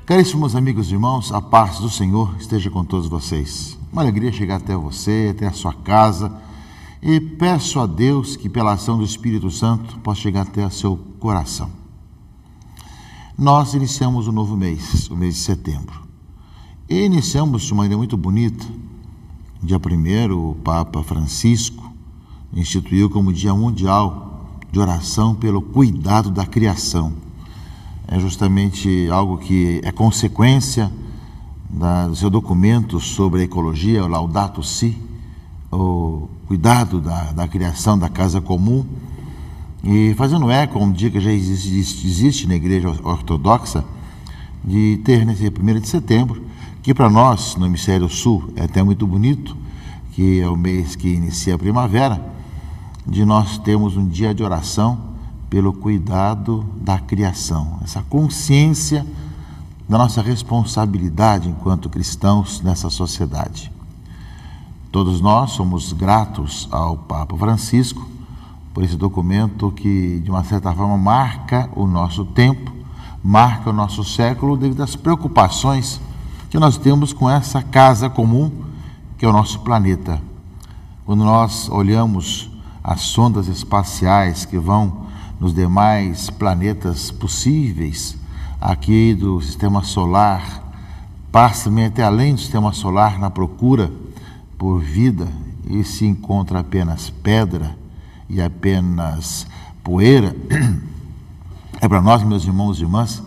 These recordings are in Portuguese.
Caríssimos amigos e irmãos, a paz do Senhor esteja com todos vocês. Uma alegria chegar até você, até a sua casa, e peço a Deus que, pela ação do Espírito Santo, possa chegar até o seu coração. Nós iniciamos um novo mês, o mês de setembro. E iniciamos de uma maneira muito bonita. Dia 1º, o Papa Francisco instituiu como Dia Mundial de Oração pelo Cuidado da Criação. É justamente algo que é consequência do seu documento sobre a ecologia, o Laudato Si, o cuidado da criação da casa comum, e fazendo eco a um dia que já existe na Igreja Ortodoxa, de ter nesse 1º de setembro, que para nós, no Hemisfério Sul, é até muito bonito, que é o mês que inicia a primavera, de nós termos um dia de oração pelo cuidado da criação, essa consciência da nossa responsabilidade enquanto cristãos nessa sociedade. Todos nós somos gratos ao Papa Francisco por esse documento que, de uma certa forma, marca o nosso tempo, marca o nosso século devido às preocupações que nós temos com essa casa comum que é o nosso planeta. Quando nós olhamos as sondas espaciais que vão nos demais planetas possíveis aqui do Sistema Solar, passa também até além do Sistema Solar na procura por vida e se encontra apenas pedra e apenas poeira. É para nós, meus irmãos e irmãs,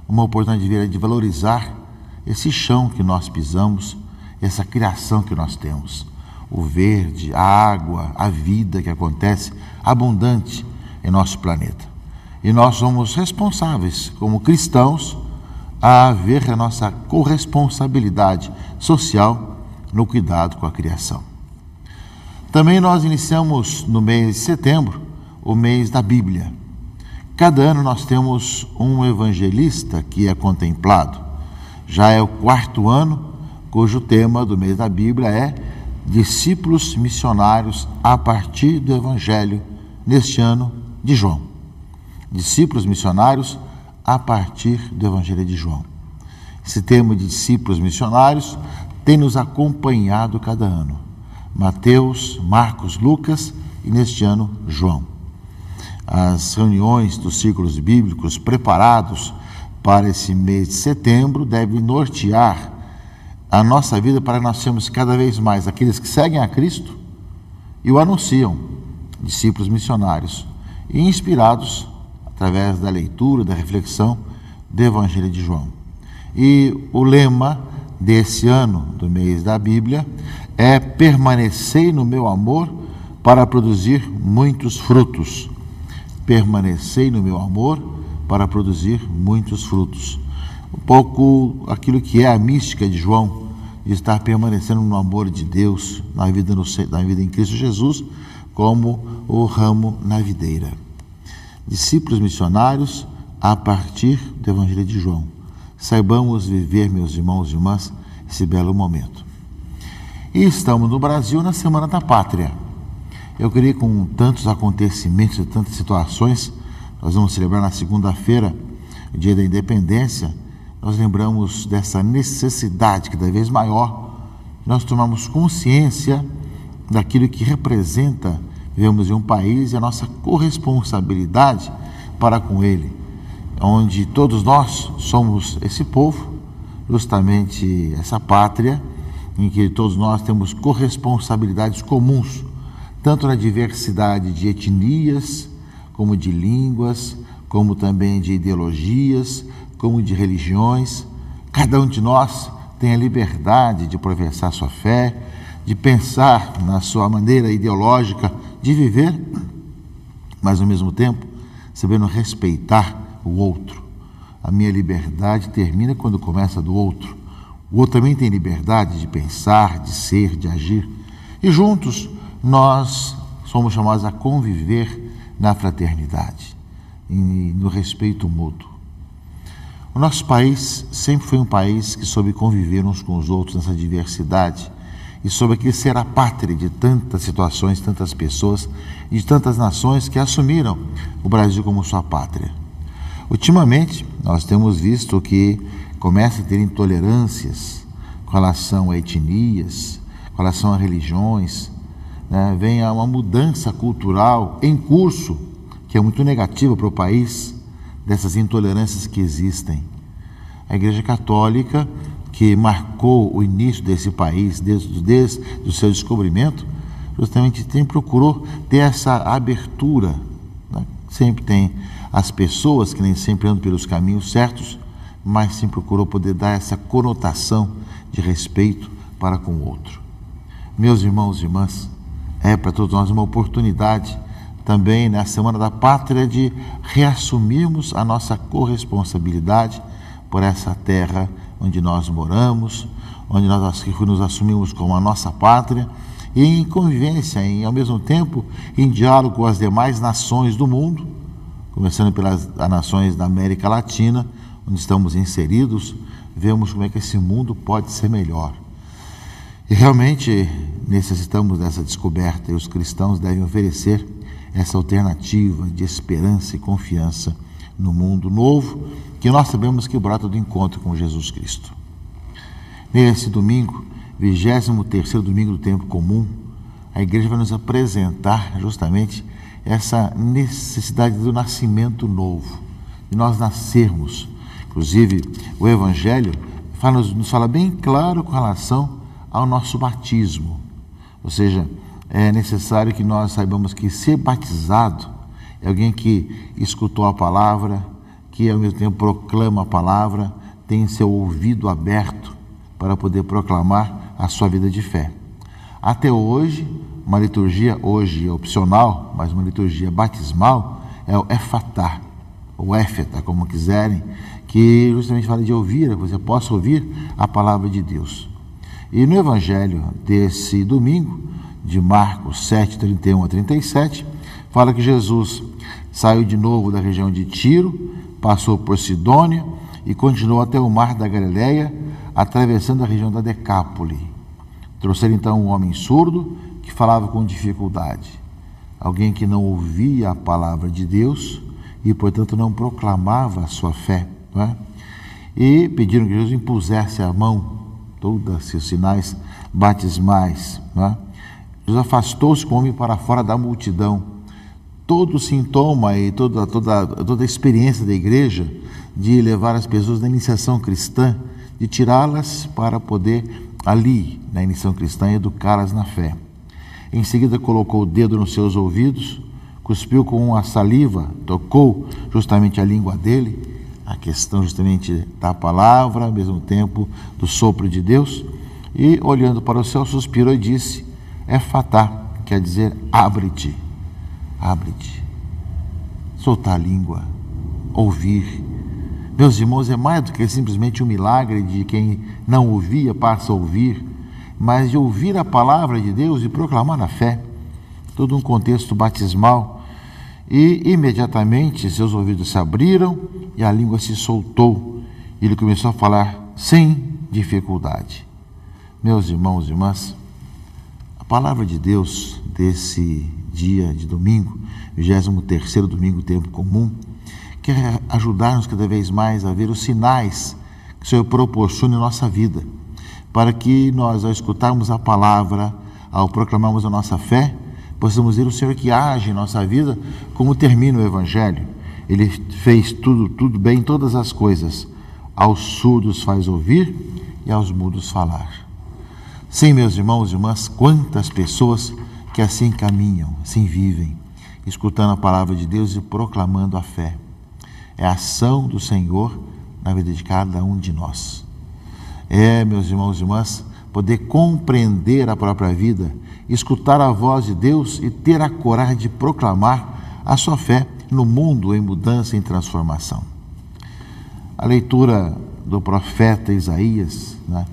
uma oportunidade de valorizar esse chão que nós pisamos, essa criação que nós temos, o verde, a água, a vida que acontece abundante em nosso planeta. E nós somos responsáveis, como cristãos, a ver a nossa corresponsabilidade social no cuidado com a criação. Também nós iniciamos no mês de setembro o mês da Bíblia. Cada ano nós temos um evangelista que é contemplado. Já é o 4º ano, cujo tema do mês da Bíblia é discípulos missionários a partir do Evangelho, neste ano de João. Discípulos missionários a partir do Evangelho de João. Esse tema de discípulos missionários tem nos acompanhado cada ano. Mateus, Marcos, Lucas e neste ano João. As reuniões dos círculos bíblicos preparados para esse mês de setembro devem nortear a nossa vida para que nós sejamos cada vez mais aqueles que seguem a Cristo e o anunciam, discípulos missionários, e inspirados através da leitura, da reflexão do Evangelho de João. E o lema desse ano, do mês da Bíblia, é: permanecei no meu amor para produzir muitos frutos. Permanecei no meu amor para produzir muitos frutos. Um pouco aquilo que é a mística de João, de estar permanecendo no amor de Deus, na vida em Cristo Jesus, como o ramo na videira. Discípulos missionários a partir do Evangelho de João. Saibamos viver, meus irmãos e irmãs, esse belo momento. E estamos no Brasil na Semana da Pátria. Eu creio que com tantos acontecimentos e tantas situações, nós vamos celebrar na segunda-feira, o Dia da Independência, nós lembramos dessa necessidade cada vez maior, nós tomamos consciência daquilo que representa vivemos em um país e a nossa corresponsabilidade para com ele, onde todos nós somos esse povo, justamente essa pátria, em que todos nós temos corresponsabilidades comuns, tanto na diversidade de etnias, como de línguas, como também de ideologias, como de religiões. Cada um de nós tem a liberdade de professar sua fé, de pensar na sua maneira ideológica de viver, mas ao mesmo tempo sabendo respeitar o outro. A minha liberdade termina quando começa a do outro. O outro também tem liberdade de pensar, de ser, de agir. E juntos nós somos chamados a conviver na fraternidade e no respeito mútuo. O nosso país sempre foi um país que soube conviver uns com os outros nessa diversidade e sobre aquele ser a pátria de tantas situações, tantas pessoas e de tantas nações que assumiram o Brasil como sua pátria. Ultimamente, nós temos visto que começa a ter intolerâncias com relação a etnias, com relação a religiões, né? Vem uma mudança cultural em curso, que é muito negativa para o país, dessas intolerâncias que existem. A Igreja Católica, que marcou o início desse país desde o seu descobrimento, justamente procurou ter essa abertura, né? Sempre tem as pessoas que nem sempre andam pelos caminhos certos, mas sempre procurou poder dar essa conotação de respeito para com o outro. Meus irmãos e irmãs, é para todos nós uma oportunidade também na Semana da Pátria de reassumirmos a nossa corresponsabilidade por essa terra onde nós moramos, onde nós nos assumimos como a nossa pátria, e em convivência, ao mesmo tempo, em diálogo com as demais nações do mundo, começando pelas nações da América Latina, onde estamos inseridos, vemos como é que esse mundo pode ser melhor. E realmente necessitamos dessa descoberta, e os cristãos devem oferecer essa alternativa de esperança e confiança no mundo novo, que nós sabemos que brota do encontro com Jesus Cristo. Nesse domingo, 23º domingo do tempo comum, a igreja vai nos apresentar justamente essa necessidade do nascimento novo, de nós nascermos. Inclusive, o Evangelho nos fala bem claro com relação ao nosso batismo. Ou seja, é necessário que nós saibamos que ser batizado é alguém que escutou a palavra, que ao mesmo tempo proclama a palavra, tem seu ouvido aberto para poder proclamar a sua vida de fé. Até hoje, uma liturgia, hoje opcional, mas uma liturgia batismal, é o Efatá, ou Éfeta, como quiserem, que justamente fala de ouvir, que você possa ouvir a palavra de Deus. E no Evangelho desse domingo, de Marcos 7, 31 a 37, fala que Jesus saiu de novo da região de Tiro, passou por Sidônia e continuou até o mar da Galileia, atravessando a região da Decápole. Trouxeram então um homem surdo que falava com dificuldade, alguém que não ouvia a palavra de Deus e, portanto, não proclamava a sua fé, não é? E pediram que Jesus impusesse a mão, todos os sinais batismais, não é? Jesus afastou-se com o homem para fora da multidão. Todo o sintoma e toda a experiência da igreja de levar as pessoas na iniciação cristã, de tirá-las para poder ali, na iniciação cristã, educá-las na fé. Em seguida colocou o dedo nos seus ouvidos, cuspiu com a saliva, tocou justamente a língua dele, a questão justamente da palavra, ao mesmo tempo do sopro de Deus, e olhando para o céu suspirou e disse: Efatá, quer dizer abre-te, abre-te. Soltar a língua, ouvir. Meus irmãos, é mais do que simplesmente um milagre de quem não ouvia passa a ouvir, mas de ouvir a palavra de Deus e proclamar a fé. Todo um contexto batismal. E imediatamente seus ouvidos se abriram e a língua se soltou. Ele começou a falar sem dificuldade. Meus irmãos e irmãs, a palavra de Deus desse dia de domingo, 23º domingo do tempo comum, quer ajudar-nos cada vez mais a ver os sinais que o Senhor proporciona em nossa vida, para que nós, ao escutarmos a palavra, ao proclamarmos a nossa fé, possamos ver o Senhor que age em nossa vida, como termina o Evangelho. Ele fez tudo bem, todas as coisas. Aos surdos faz ouvir e aos mudos falar. Sim, meus irmãos e irmãs, quantas pessoas que assim caminham, assim vivem, escutando a palavra de Deus e proclamando a fé. É a ação do Senhor na vida de cada um de nós. É, meus irmãos e irmãs, poder compreender a própria vida, escutar a voz de Deus e ter a coragem de proclamar a sua fé no mundo em mudança e em transformação. A leitura do profeta Isaías, né,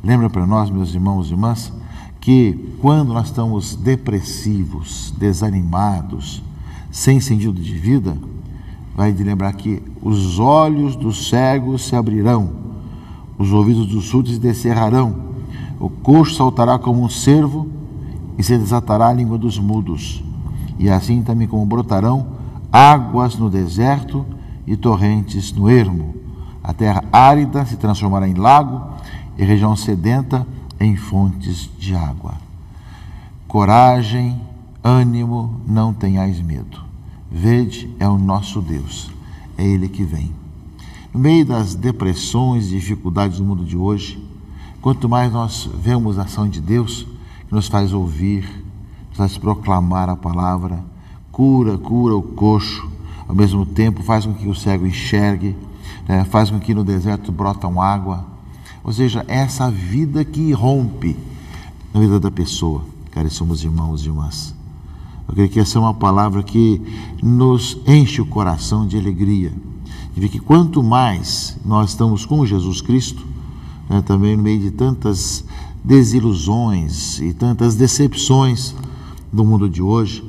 lembra para nós, meus irmãos e irmãs, que quando nós estamos depressivos, desanimados, sem sentido de vida, vai de lembrar que os olhos dos cegos se abrirão, os ouvidos dos surdos se descerrarão, O coxo saltará como um cervo e se desatará a língua dos mudos. E assim também como brotarão águas no deserto e torrentes no ermo. A terra árida se transformará em lago e a região sedenta em fontes de água. Coragem, ânimo, não tenhais medo. Vede, é o nosso Deus, é Ele que vem. No meio das depressões e dificuldades do mundo de hoje, quanto mais nós vemos a ação de Deus, que nos faz ouvir, nos faz proclamar a palavra, cura o coxo, ao mesmo tempo faz com que o cego enxergue, faz com que no deserto brotam água. Ou seja, essa vida que rompe na vida da pessoa. Caríssimos irmãos e irmãs, eu creio que essa é uma palavra que nos enche o coração de alegria, de ver que quanto mais nós estamos com Jesus Cristo, também no meio de tantas desilusões e tantas decepções do mundo de hoje,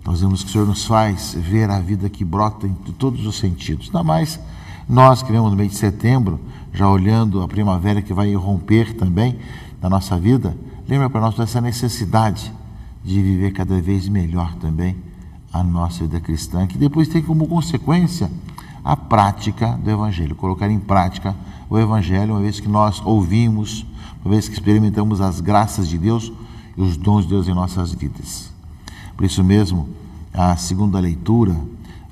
nós vemos que o Senhor nos faz ver a vida que brota em todos os sentidos. Ainda mais nós que vemos no mês de setembro, já olhando a primavera que vai irromper também na nossa vida, lembra para nós dessa necessidade de viver cada vez melhor também a nossa vida cristã, que depois tem como consequência a prática do Evangelho, colocar em prática o Evangelho, uma vez que nós ouvimos, uma vez que experimentamos as graças de Deus e os dons de Deus em nossas vidas. Por isso mesmo, a segunda leitura,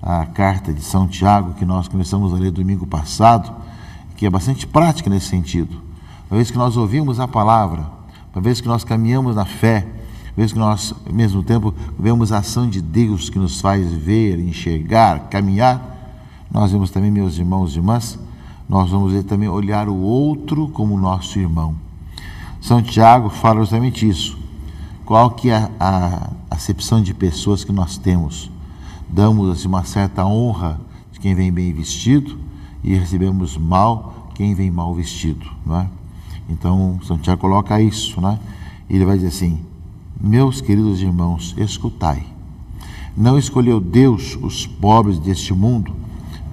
a carta de São Tiago, que nós começamos a ler domingo passado, que é bastante prática nesse sentido. Uma vez que nós ouvimos a palavra, uma vez que nós caminhamos na fé, uma vez que nós, ao mesmo tempo, vemos a ação de Deus que nos faz ver, enxergar, caminhar, nós vemos também, meus irmãos e irmãs, nós vamos também olhar o outro como nosso irmão. São Tiago fala justamente isso. Qual que é a acepção de pessoas que nós temos? Damos assim, uma certa honra de quem vem bem vestido e recebemos mal quem vem mal vestido, não é? Então, São Tiago coloca isso, né? E ele vai dizer assim: meus queridos irmãos, escutai. Não escolheu Deus os pobres deste mundo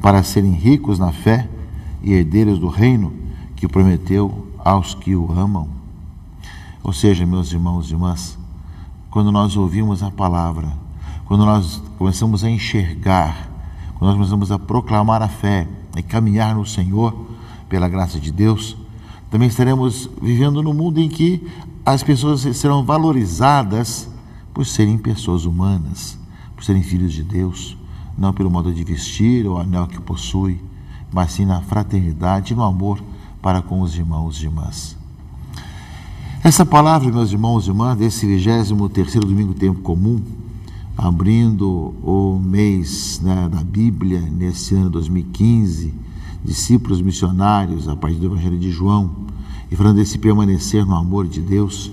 para serem ricos na fé e herdeiros do reino que prometeu aos que o amam? Ou seja, meus irmãos e irmãs, quando nós ouvimos a palavra, quando nós começamos a enxergar, quando nós começamos a proclamar a fé e caminhar no Senhor, pela graça de Deus, também estaremos vivendo num mundo em que as pessoas serão valorizadas por serem pessoas humanas, por serem filhos de Deus, não pelo modo de vestir ou anel que possui, mas sim na fraternidade e no amor para com os irmãos e irmãs. Essa palavra, meus irmãos e irmãs, desse 23º domingo tempo comum, abrindo o mês da Bíblia, nesse ano 2015, discípulos missionários, a partir do Evangelho de João, e falando desse permanecer no amor de Deus.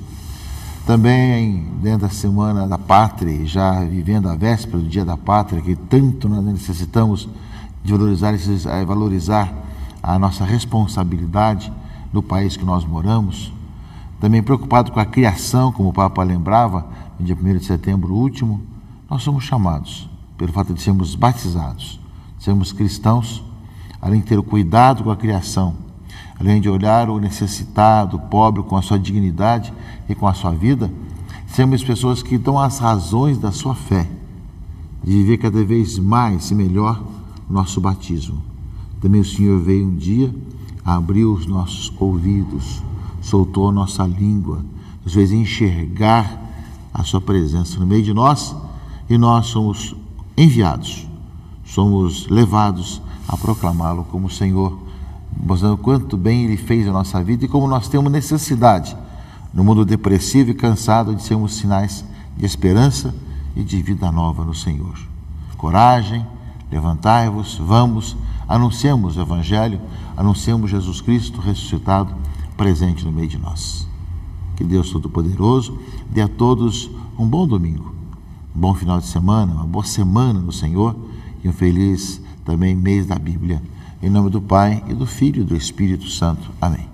Também, dentro da Semana da Pátria, já vivendo a véspera do Dia da Pátria, que tanto nós necessitamos de valorizar a nossa responsabilidade no país que nós moramos. Também preocupado com a criação, como o Papa lembrava, no dia 1º de setembro último, nós somos chamados, pelo fato de sermos batizados, de sermos cristãos, além de ter o cuidado com a criação, além de olhar o necessitado, o pobre, com a sua dignidade e com a sua vida, sermos pessoas que dão as razões da sua fé, de viver cada vez mais e melhor o nosso batismo. Também o Senhor veio um dia, abriu os nossos ouvidos, soltou a nossa língua, nos fez enxergar a sua presença no meio de nós, e nós somos enviados, somos levados a proclamá-lo como Senhor, mostrando quanto bem Ele fez a nossa vida e como nós temos necessidade, no mundo depressivo e cansado, de sermos sinais de esperança e de vida nova no Senhor. Coragem, levantai-vos, vamos, anunciemos o Evangelho, anunciemos Jesus Cristo ressuscitado, presente no meio de nós. Que Deus Todo-Poderoso dê a todos um bom domingo, um bom final de semana, uma boa semana no Senhor e um feliz também mês da Bíblia. Em nome do Pai, e do Filho e do Espírito Santo. Amém.